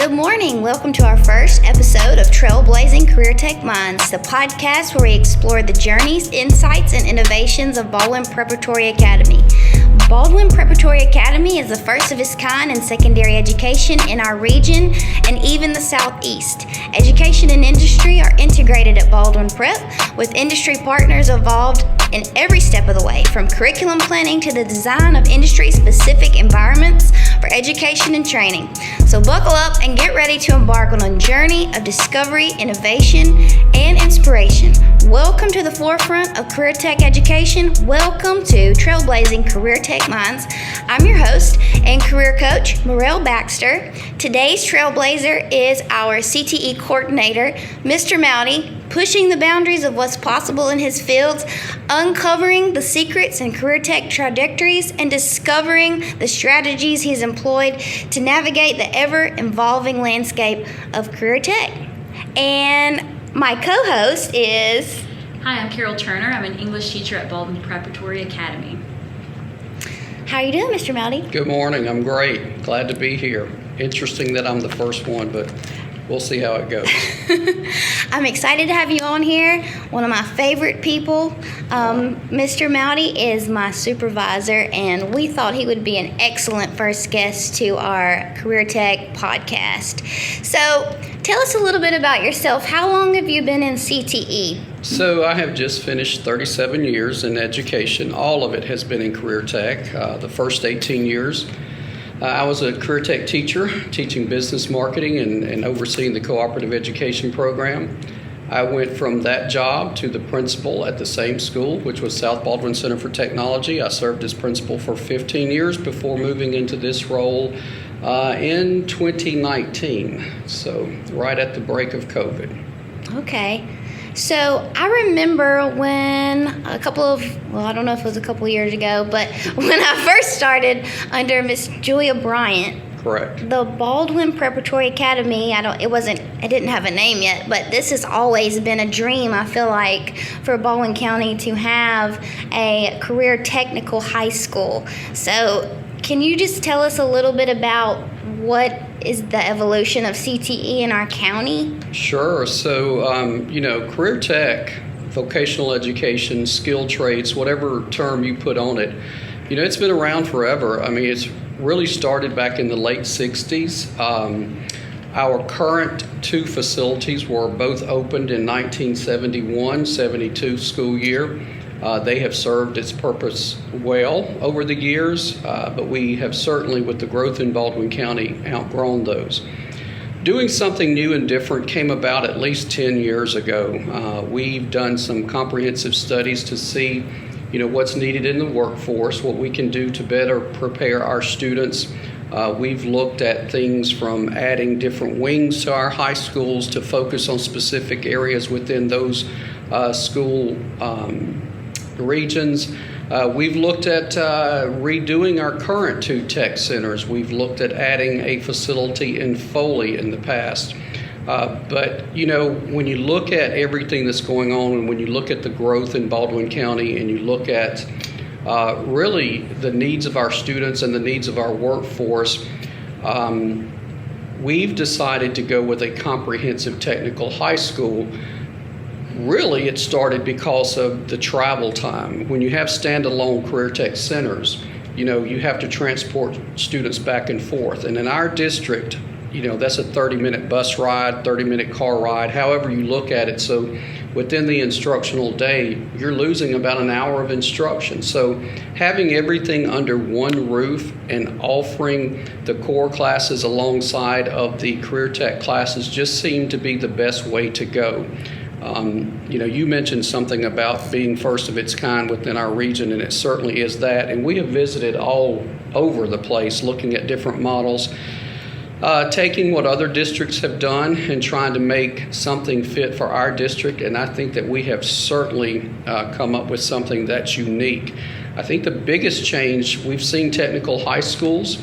Good morning. Welcome to our first episode of Trailblazing Career Tech Minds, the podcast where we explore the journeys, insights, and innovations of Baldwin Preparatory Academy. Baldwin Preparatory Academy is the first of its kind in secondary education in our region and even the Southeast. Education and industry are integrated at Baldwin Prep, with industry partners involved in every step of the way, from curriculum planning to the design of industry-specific environments for education and training. So buckle up and get ready to embark on a journey of discovery, innovation, and inspiration. Welcome to the forefront of career tech education. Welcome to Trailblazing Career Tech Minds. I'm your host and career coach, Morel Baxter. Today's Trailblazer is our CTE coordinator, Mr. Mowdy, pushing the boundaries of what's possible in his fields, uncovering the secrets in career tech trajectories, and discovering the strategies he's employed to navigate the ever-evolving landscape of career tech. And my co-host is... Hi, I'm Carol Turner. I'm an English teacher at Baldwin Preparatory Academy. How are you doing, Mr. Mowdy? Good morning. I'm great. Glad to be here. Interesting that I'm the first one, but we'll see how it goes. I'm excited to have you on here. One of my favorite people. Mr. Mowdy is my supervisor, and we thought he would be an excellent first guest to our Career Tech podcast. So tell us a little bit about yourself. How long have you been in CTE? So I have just finished 37 years in education. All of it has been in career tech. The first 18 years. I was a career tech teacher, teaching business marketing and overseeing the cooperative education program. I went from that job to the principal at the same school, which was South Baldwin Center for Technology. I served as principal for 15 years before moving into this role in 2019, so right at the break of COVID. Okay. So I remember when I don't know if it was a couple of years ago, but when I first started under Miss Julia Bryant. Correct. The Baldwin Preparatory Academy, it didn't have a name yet, but this has always been a dream, I feel like, for Baldwin County to have a Career Technical High School. So can you just tell us a little bit about what is the evolution of CTE in our county? Sure. So, career tech, vocational education, skilled trades, whatever term you put on it, it's been around forever. I mean, it's really started back in the late 60s. Our current two facilities were both opened in 1971-72 school year. They have served its purpose well over the years, but we have certainly, with the growth in Baldwin County, outgrown those. Doing something new and different came about at least 10 years ago. We've done some comprehensive studies to see, what's needed in the workforce, what we can do to better prepare our students. We've looked at things from adding different wings to our high schools to focus on specific areas within those school regions. We've looked at redoing our current two tech centers. We've looked at adding a facility in Foley in the past. But when you look at everything that's going on, and when you look at the growth in Baldwin County, and you look at really the needs of our students and the needs of our workforce, we've decided to go with a comprehensive technical high school. Really, it started because of the travel time. When you have standalone career tech centers, you have to transport students back and forth. And in our district, that's a 30-minute bus ride, 30-minute car ride, however you look at it. So within the instructional day, you're losing about an hour of instruction. So having everything under one roof and offering the core classes alongside of the career tech classes just seemed to be the best way to go. You mentioned something about being first of its kind within our region, and it certainly is that. And we have visited all over the place looking at different models, taking what other districts have done and trying to make something fit for our district. And I think that we have certainly come up with something that's unique. I think the biggest change, we've seen technical high schools.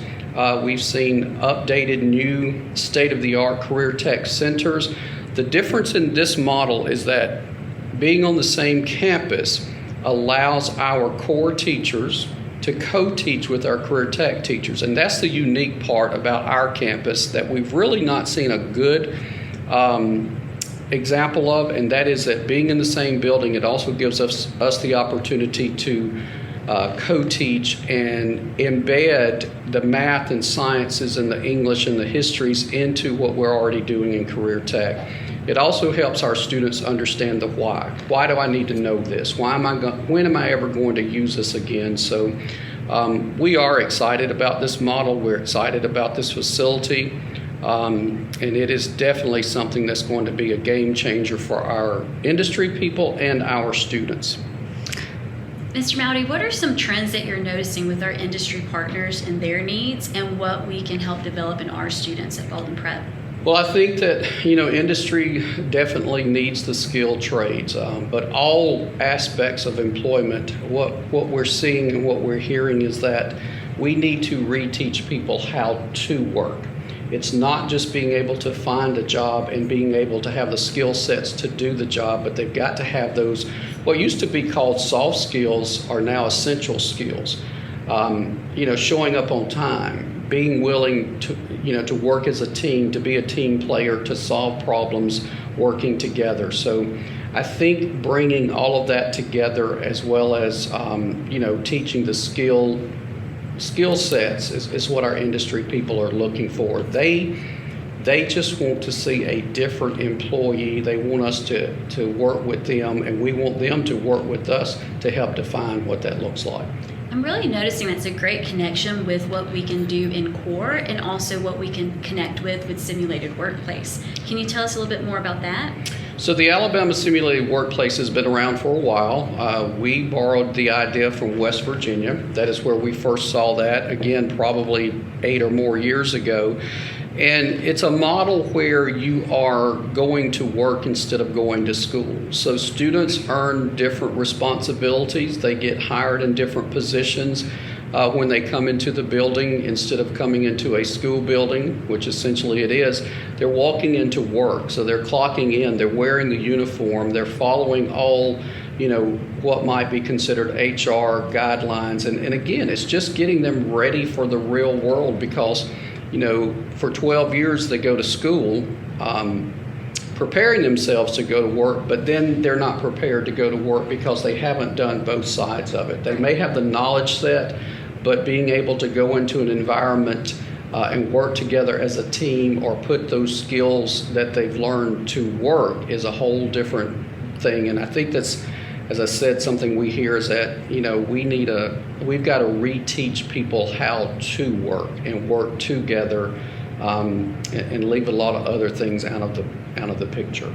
We've seen updated new state-of-the-art career tech centers. The difference in this model is that being on the same campus allows our core teachers to co-teach with our career tech teachers. And that's the unique part about our campus that we've really not seen a good example of, and that is that being in the same building, it also gives us the opportunity to co-teach and embed the math and sciences and the English and the histories into what we're already doing in career tech. It also helps our students understand the why. Why do I need to know this? When am I ever going to use this again? So we are excited about this model. We're excited about this facility. And it is definitely something that's going to be a game changer for our industry people and our students. Mr. Mowdy, what are some trends that you're noticing with our industry partners and their needs, and what we can help develop in our students at Baldwin Prep? Well, I think that, industry definitely needs the skilled trades, but all aspects of employment, what we're seeing and what we're hearing is that we need to reteach people how to work. It's not just being able to find a job and being able to have the skill sets to do the job, but they've got to have those, what used to be called soft skills are now essential skills. Showing up on time, being willing to work as a team, to be a team player, to solve problems, working together. So I think bringing all of that together, as well as, teaching the skill sets is what our industry people are looking for. They just want to see a different employee. They want us to work with them, and we want them to work with us to help define what that looks like. I'm really noticing that's a great connection with what we can do in core and also what we can connect with simulated workplace. Can you tell us a little bit more about that? So the Alabama Simulated Workplace has been around for a while. We borrowed the idea from West Virginia. That is where we first saw that, again, probably 8 or more years ago. And it's a model where you are going to work instead of going to school. So students earn different responsibilities. They get hired in different positions when they come into the building instead of coming into a school building, which essentially it is. They're walking into work. So they're clocking in. They're wearing the uniform. They're following all, what might be considered HR guidelines. And again, it's just getting them ready for the real world because for 12 years they go to school preparing themselves to go to work, but then they're not prepared to go to work because they haven't done both sides of it. They may have the knowledge set, but being able to go into an environment and work together as a team or put those skills that they've learned to work is a whole different thing. And I think that's, as I said, something we hear is that, we've got to reteach people how to work and work together and leave a lot of other things out of the picture.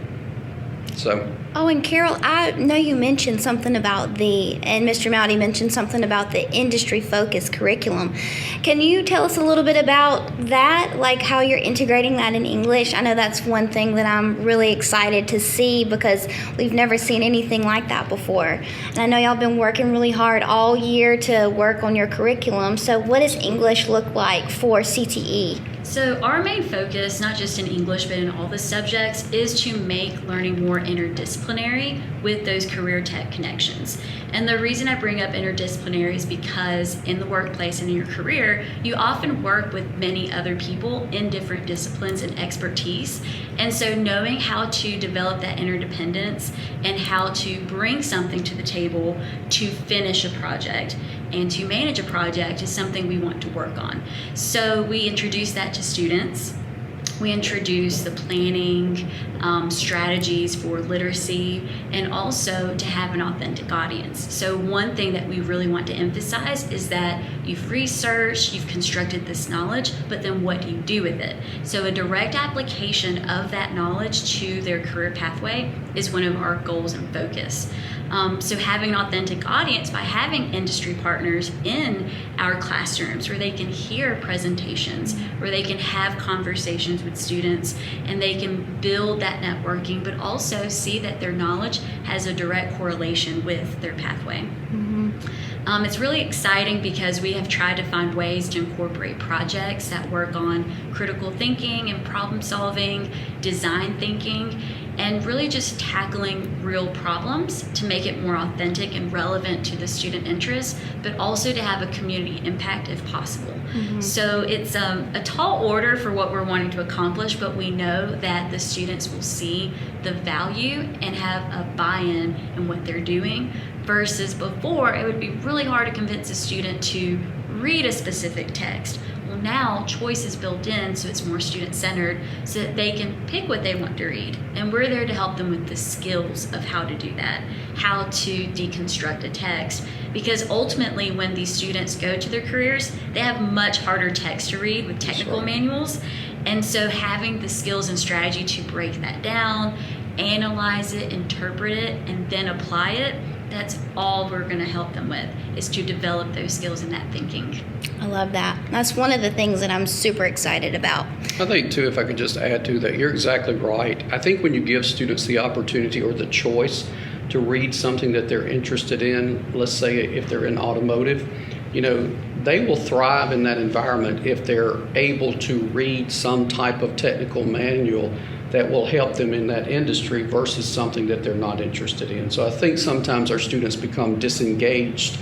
So. Oh, and Carol, I know you mentioned something about and Mr. Mowdy mentioned something about the industry-focused curriculum. Can you tell us a little bit about that, like how you're integrating that in English? I know that's one thing that I'm really excited to see because we've never seen anything like that before. And I know y'all been working really hard all year to work on your curriculum. So what does English look like for CTE? So our main focus, not just in English, but in all the subjects, is to make learning more interdisciplinary with those career tech connections. And the reason I bring up interdisciplinary is because in the workplace and in your career, you often work with many other people in different disciplines and expertise. And so knowing how to develop that interdependence and how to bring something to the table to finish a project and to manage a project is something we want to work on. So we introduce that to students. We introduce the planning strategies for literacy and also to have an authentic audience. So one thing that we really want to emphasize is that you've researched, you've constructed this knowledge, but then what do you do with it? So a direct application of that knowledge to their career pathway is one of our goals and focus. So having an authentic audience by having industry partners in our classrooms where they can hear presentations, where they can have conversations with students, and they can build that networking, but also see that their knowledge has a direct correlation with their pathway. It's really exciting because we have tried to find ways to incorporate projects that work on critical thinking and problem solving, design thinking, and really just tackling real problems to make it more authentic and relevant to the student interests, but also to have a community impact if possible. So it's a tall order for what we're wanting to accomplish, but we know that the students will see the value and have a buy-in in what they're doing, versus before it would be really hard to convince a student to read a specific text. Well, now choice is built in, so it's more student-centered, so that they can pick what they want to read. And we're there to help them with the skills of how to do that, how to deconstruct a text. Because ultimately, when these students go to their careers, they have much harder text to read with technical manuals. And so having the skills and strategy to break that down, analyze it, interpret it, and then apply it, that's all we're going to help them with, is to develop those skills and that thinking. I love that. That's one of the things that I'm super excited about. I think, too, if I could just add to that, you're exactly right. I think when you give students the opportunity or the choice to read something that they're interested in, let's say if they're in automotive, they will thrive in that environment if they're able to read some type of technical manual that will help them in that industry versus something that they're not interested in. So I think sometimes our students become disengaged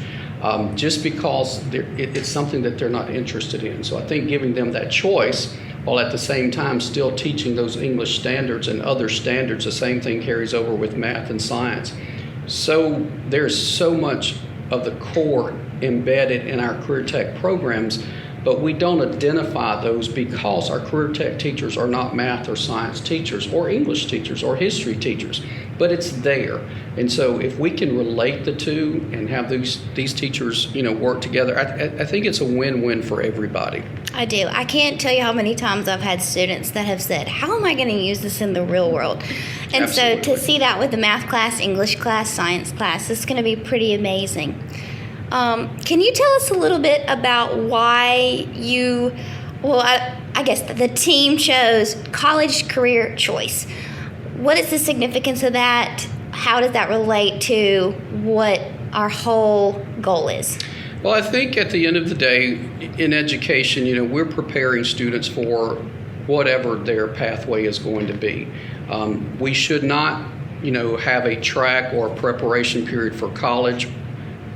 just because it's something that they're not interested in. So I think giving them that choice, while at the same time still teaching those English standards and other standards, the same thing carries over with math and science. So there's so much of the core embedded in our career tech programs, but we don't identify those because our career tech teachers are not math or science teachers or English teachers or history teachers, but it's there. And so if we can relate the two and have these teachers, work together, I think it's a win-win for everybody. I do. I can't tell you how many times I've had students that have said, how am I going to use this in the real world? And Absolutely. So to see that with the math class, English class, science class, it's going to be pretty amazing. Can you tell us a little bit about why I guess the team chose college career choice? What is the significance of that? How does that relate to what our whole goal is? Well, I think at the end of the day, in education, we're preparing students for whatever their pathway is going to be. We should not, have a track or a preparation period for college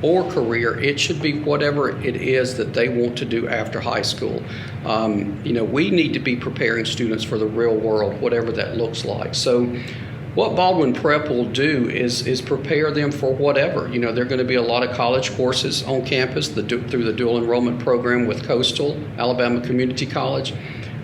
or career. It should be whatever it is that they want to do after high school. We need to be preparing students for the real world, whatever that looks like. So what Baldwin Prep will do is prepare them for whatever. There are going to be a lot of college courses on campus through the dual enrollment program with Coastal, Alabama Community College.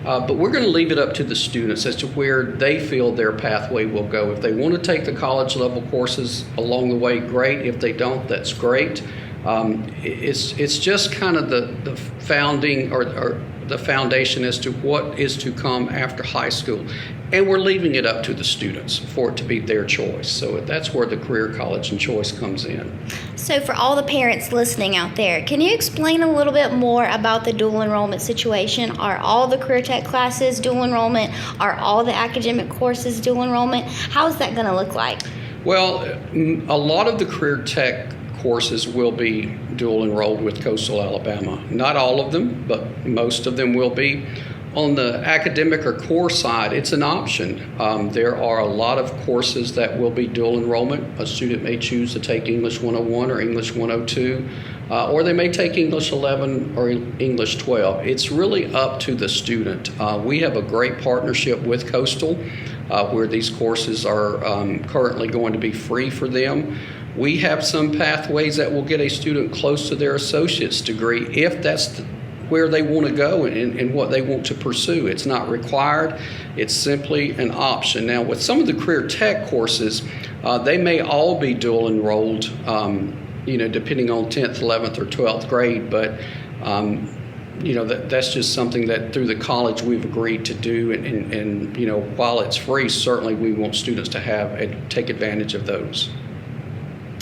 But we're going to leave it up to the students as to where they feel their pathway will go. If they want to take the college level courses along the way, great. If they don't, that's great. It's just kind of the founding or the foundation as to what is to come after high school. And we're leaving it up to the students for it to be their choice. So that's where the career college and choice comes in. So for all the parents listening out there, can you explain a little bit more about the dual enrollment situation? Are all the career tech classes dual enrollment? Are all the academic courses dual enrollment? How is that going to look like? Well, a lot of the career tech courses will be dual enrolled with Coastal Alabama. Not all of them, but most of them will be. On the academic or core side, it's an option. There are a lot of courses that will be dual enrollment. A student may choose to take English 101 or English 102, or they may take English 11 or English 12. It's really up to the student. We have a great partnership with Coastal where these courses are currently going to be free for them. We have some pathways that will get a student close to their associate's degree if that's where they want to go and what they want to pursue. It's not required. It's simply an option. Now, with some of the career tech courses, they may all be dual enrolled, depending on 10th, 11th, or 12th grade. But, that's just something that through the college we've agreed to do. And while it's free, certainly we want students to take advantage of those.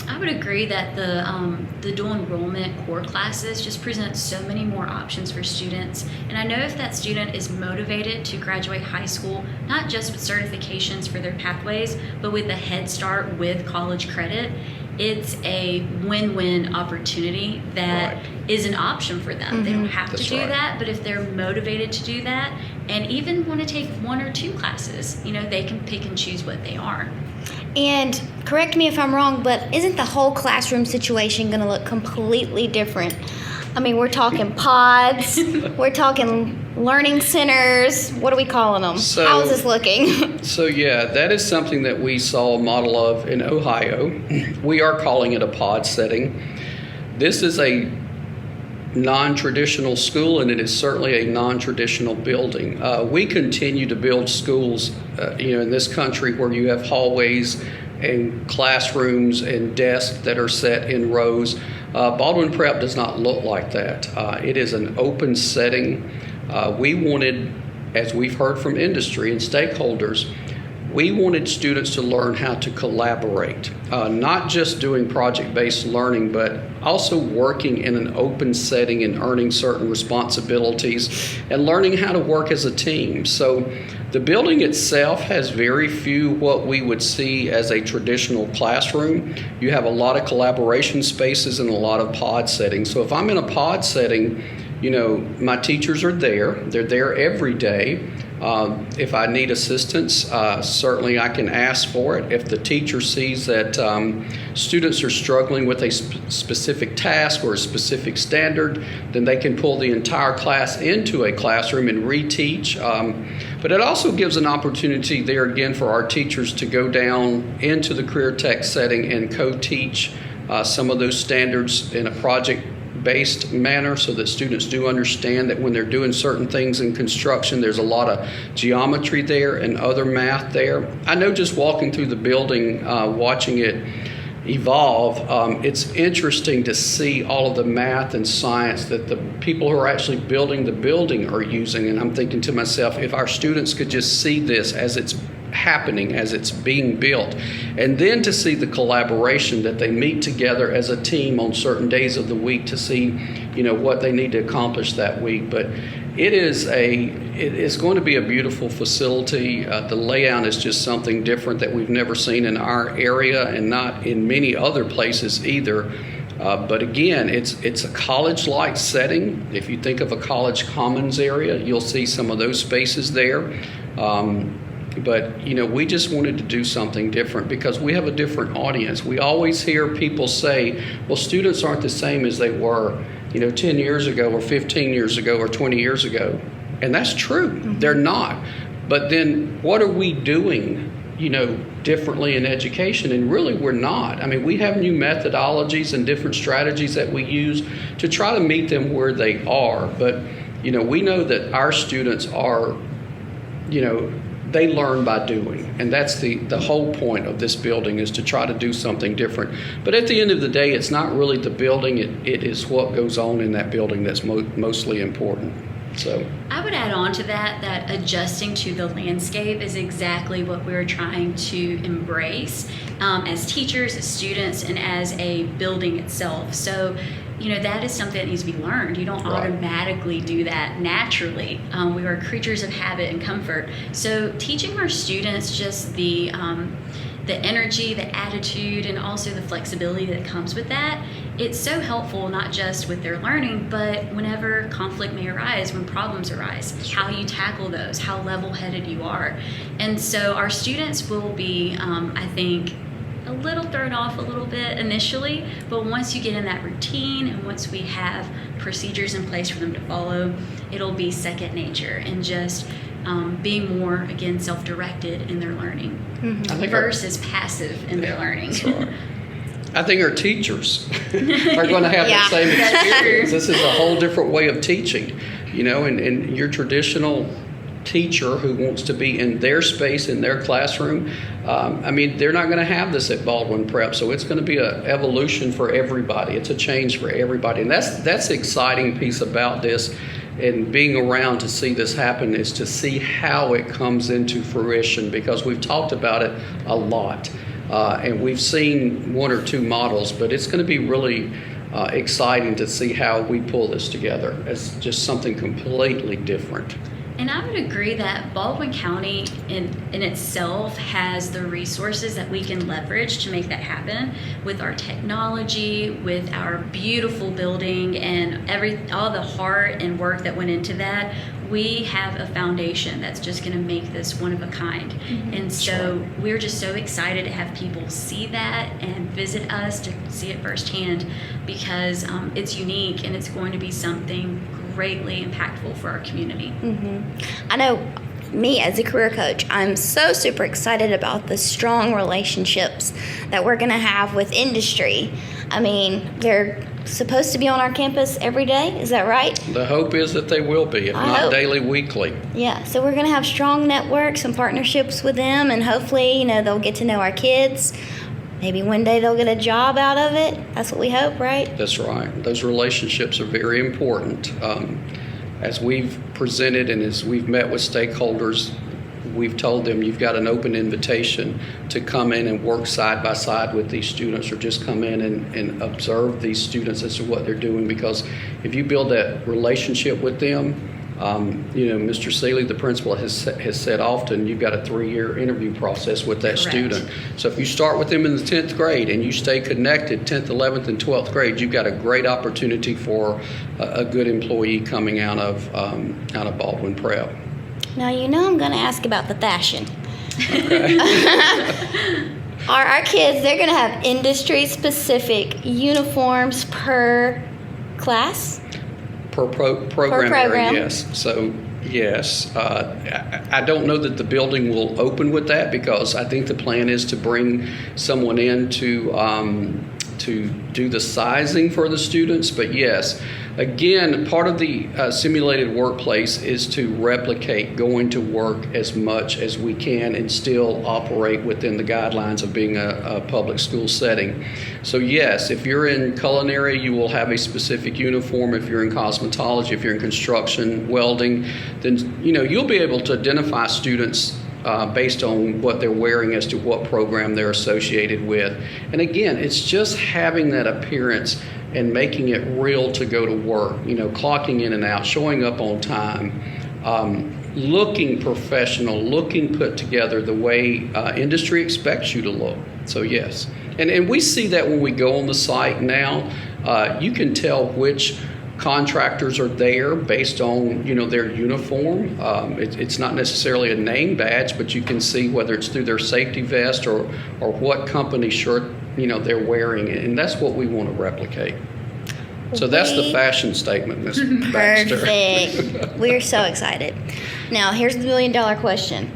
I would agree that the dual enrollment core classes just present so many more options for students. And I know if that student is motivated to graduate high school, not just with certifications for their pathways, but with a head start with college credit, it's a win-win opportunity that is an option for them. They don't have to do that, but if they're motivated to do that and even want to take 1 or 2 classes, they can pick and choose what they are. And correct me if I'm wrong, but isn't the whole classroom situation going to look completely different? I mean, we're talking pods, we're talking learning centers. What are we calling them? How is this looking? So yeah, that is something that we saw a model of in Ohio. We are calling it a pod setting. This is a non-traditional school, and it is certainly a non-traditional building. We continue to build schools, in this country where you have hallways and classrooms and desks that are set in rows. Baldwin Prep does not look like that. It is an open setting. We wanted, as we've heard from industry and stakeholders, we wanted students to learn how to collaborate, not just doing project-based learning, but also working in an open setting and earning certain responsibilities and learning how to work as a team. So the building itself has very few what we would see as a traditional classroom. You have a lot of collaboration spaces and a lot of pod settings. So if I'm in a pod setting, my teachers are there. They're there every day. If I need assistance, certainly I can ask for it. If the teacher sees that students are struggling with a specific task or a specific standard, then they can pull the entire class into a classroom and reteach. But it also gives an opportunity there again for our teachers to go down into the career tech setting and co-teach some of those standards in a project-based manner, so that students do understand that when they're doing certain things in construction, there's a lot of geometry there and other math there. I know just walking through the building, watching it evolve, it's interesting to see all of the math and science that the people who are actually building the building are using. And I'm thinking to myself, if our students could just see this as it's happening, as it's being built, and then to see the collaboration that they meet together as a team on certain days of the week to see, what they need to accomplish that week. But it is going to be a beautiful facility. The layout is just something different that we've never seen in our area and not in many other places either. But again, it's a college-like setting. If you think of a college commons area, you'll see some of those spaces there. But, we just wanted to do something different because we have a different audience. We always hear people say, well, students aren't the same as they were, 10 years ago or 15 years ago or 20 years ago. And that's true. Mm-hmm. They're not. But then what are we doing, differently in education? And really, we're not. I mean, we have new methodologies and different strategies that we use to try to meet them where they are. But, we know that our students are, they learn by doing, and that's the whole point of this building, is to try to do something different. But at the end of the day, it's not really the building, it is what goes on in that building that's mostly important. So I would add on to that adjusting to the landscape is exactly what we're trying to embrace as teachers, as students, and as a building itself. So that is something that needs to be learned. You don't automatically do that naturally. We are creatures of habit and comfort. So teaching our students just the energy, the attitude, and also the flexibility that comes with that, it's so helpful, not just with their learning, but whenever conflict may arise, when problems arise, how you tackle those, how level-headed you are. And so our students will be, I think, a little thrown off a little bit initially, but once you get in that routine and once we have procedures in place for them to follow, it'll be second nature and just being more, again, self-directed in their learning versus passive in their learning. I think our teachers are going to have the same experience. This is a whole different way of teaching, and your traditional teacher who wants to be in their space, in their classroom, they're not going to have this at Baldwin Prep, so it's going to be an evolution for everybody. It's a change for everybody, and that's the exciting piece about this, and being around to see this happen, is to see how it comes into fruition, because we've talked about it a lot, and we've seen 1 or 2 models, but it's going to be really exciting to see how we pull this together as just something completely different. And I would agree that Baldwin County in itself has the resources that we can leverage to make that happen with our technology, with our beautiful building, and all the heart and work that went into that. We have a foundation that's just going to make this one of a kind. Mm-hmm. And so we're just so excited to have people see that and visit us to see it firsthand, because it's unique and it's going to be something greatly impactful for our community. Mm-hmm. I know me as a career coach, I'm so super excited about the strong relationships that we're going to have with industry. I mean, they're supposed to be on our campus every day. Is that right? The hope is that they will be, if not daily, weekly. Yeah, so we're going to have strong networks and partnerships with them, and hopefully, they'll get to know our kids. Maybe one day they'll get a job out of it. That's what we hope, right? That's right. Those relationships are very important. As we've presented and as we've met with stakeholders, we've told them you've got an open invitation to come in and work side by side with these students, or just come in and observe these students as to what they're doing. Because if you build that relationship with them, Mr. Seeley, the principal, has said often, you've got a 3-year interview process with that student. So if you start with them in the 10th grade and you stay connected 10th, 11th, and 12th grade, you've got a great opportunity for a good employee coming out of Baldwin Prep. Now, I'm going to ask about the fashion. Okay. Our kids, they're going to have industry-specific uniforms per class? Per program area, yes. So, yes. I don't know that the building will open with that, because I think the plan is to bring someone in to do the sizing for the students. But yes, again, part of the simulated workplace is to replicate going to work as much as we can and still operate within the guidelines of being a public school setting. So yes, if you're in culinary, you will have a specific uniform. If you're in cosmetology, if you're in construction, welding, then you'll be able to identify students based on what they're wearing as to what program they're associated with. And again, it's just having that appearance and making it real to go to work, clocking in and out, showing up on time, looking professional, looking put together the way industry expects you to look. So yes, and we see that when we go on the site now. You can tell which contractors are there based on their uniform. It's not necessarily a name badge, but you can see whether it's through their safety vest or what company shirt they're wearing, and that's what we want to replicate. So that's the fashion statement, Ms. Baxter. Perfect. We're so excited. Now, here's the $1 million question.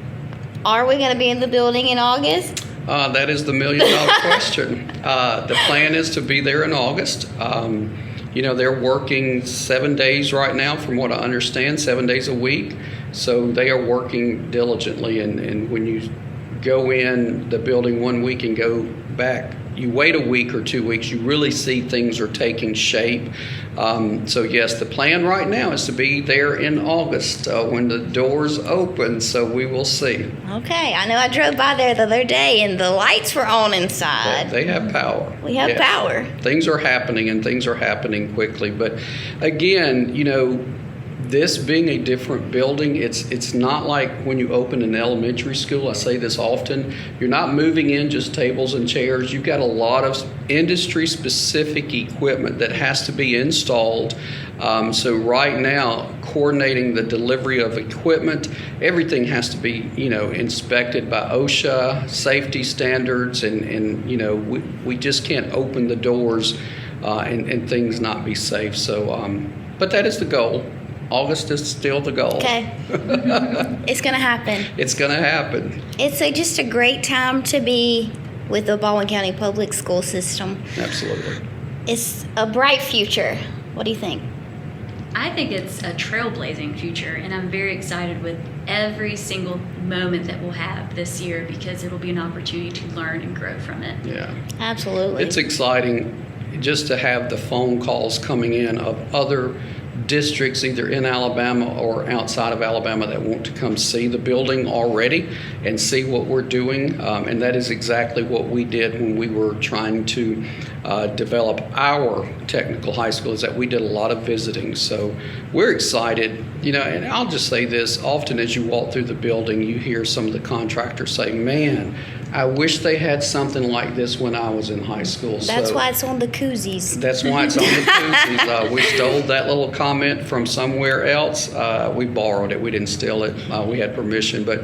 Are we going to be in the building in August? That is the $1 million question. The plan is to be there in August. They're working 7 days right now, from what I understand, 7 days a week. So they are working diligently. And when you go in the building 1 week and go back, you wait a week or 2 weeks, you really see things are taking shape. So yes, the plan right now is to be there in August when the doors open. So we will see. Okay, I know I drove by there the other day and the lights were on inside. They have power. We have power. Things are happening, and things are happening quickly. But again, this being a different building, it's not like when you open an elementary school. I say this often. You're not moving in just tables and chairs. You've got a lot of industry-specific equipment that has to be installed. So right now, coordinating the delivery of equipment, everything has to be, inspected by OSHA, safety standards, and we just can't open the doors and things not be safe. So, but that is the goal. August is still the goal. Okay. It's going to happen. It's going to happen. It's just a great time to be with the Baldwin County Public School System. Absolutely. It's a bright future. What do you think? I think it's a trailblazing future, and I'm very excited with every single moment that we'll have this year, because it'll be an opportunity to learn and grow from it. Yeah. Absolutely. It's exciting just to have the phone calls coming in of other districts either in Alabama or outside of Alabama that want to come see the building already and see what we're doing. And that is exactly what we did when we were trying to develop our technical high school, is that we did a lot of visiting. So we're excited, and I'll just say this, often as you walk through the building, you hear some of the contractors say, man, I wish they had something like this when I was in high school. That's why it's on the koozies. That's why it's on the koozies. We stole that little comment from somewhere else. We borrowed it. We didn't steal it. We had permission. But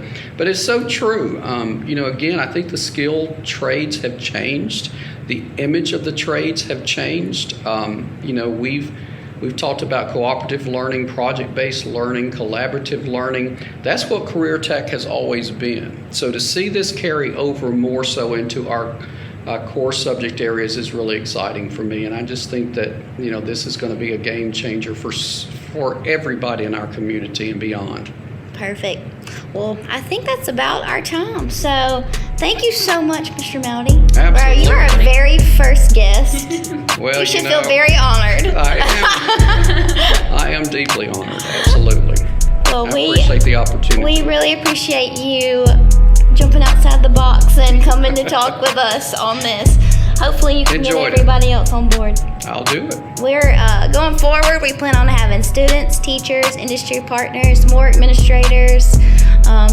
it's so true. Again, I think the skilled trades have changed. The image of the trades have changed. We've talked about cooperative learning, project-based learning, collaborative learning. That's what Career Tech has always been. So to see this carry over more so into our core subject areas is really exciting for me. And I just think that, this is going to be a game changer for everybody in our community and beyond. Perfect. Well, I think that's about our time. So thank you so much, Mr. Melody. Absolutely. You are our very first guest. Well, you should feel very honored. I am deeply honored. Absolutely. Well, I appreciate the opportunity. We really appreciate you jumping outside the box and coming to talk with us on this. Hopefully you can get everybody else on board. I'll do it. We're going forward. We plan on having students, teachers, industry partners, more administrators.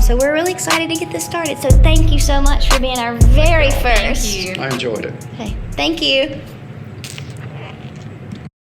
So we're really excited to get this started. So thank you so much for being our very first. Thank you. I enjoyed it. Okay. Thank you.